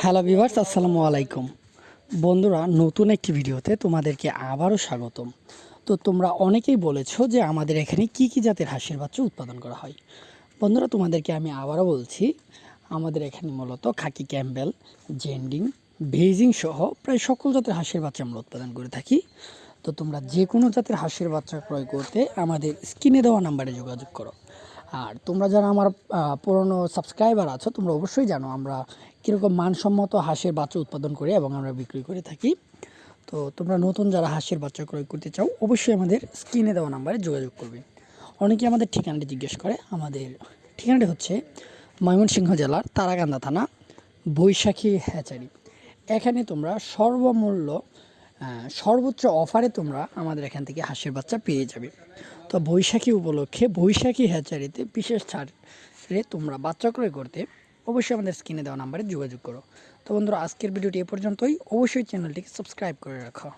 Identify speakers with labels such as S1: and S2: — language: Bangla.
S1: হ্যালো ভিউয়ার্স, আসসালামু আলাইকুম। বন্ধুরা, নতুন একটি ভিডিওতে তোমাদেরকে আবারও স্বাগতম। তো তোমরা অনেকেই বলেছো যে আমাদের এখানে কি কি জাতের হাঁসের বাচ্চা উৎপাদন করা হয়। বন্ধুরা, তোমাদেরকে আমি আবারও বলছি, আমাদের এখানে মূলত খাকি ক্যাম্বেল, জেন্ডিং, বেইজিং সহ প্রায় সকল জাতের হাঁসের বাচ্চা আমরা উৎপাদন করে থাকি। তো তোমরা যে কোনো জাতের হাঁসের বাচ্চা ক্রয় করতে আমাদের স্ক্রিনে দেওয়া নাম্বারে যোগাযোগ করো। আর তোমরা যারা আমার পুরনো সাবস্ক্রাইবার আছো, তোমরা অবশ্যই জানো আমরা কীরকম মানসম্মত হাঁসের বাচ্চা উৎপাদন করি এবং আমরা বিক্রি করে থাকি। তো তোমরা নতুন যারা হাঁসের বাচ্চা ক্রয় করতে চাও, অবশ্যই আমাদের স্ক্রিনে দেওয়া নাম্বারে যোগাযোগ করবে। অনেকে আমাদের ঠিকানাটি জিজ্ঞেস করে। আমাদের ঠিকানাটি হচ্ছে ময়মনসিংহ জেলার তারাকান্দা থানা, বৈশাখী হ্যাচারি। এখানে তোমরা সর্বোচ্চ অফারে তোমরা আমাদের এখান থেকে হাঁসের বাচ্চা পেয়ে যাবে। তো বৈশাখী উপলক্ষে বৈশাখী হ্যাচারিতে বিশেষ ছাড়ে তোমরা বাচ্চা ক্রয় করতে অবশ্যই আমাদের স্ক্রিনে দেওয়া নাম্বারে যোগাযোগ করো। তো বন্ধুরা, আজকের ভিডিওটি এ পর্যন্তই। অবশ্যই চ্যানেলটিকে সাবস্ক্রাইব করে রাখো।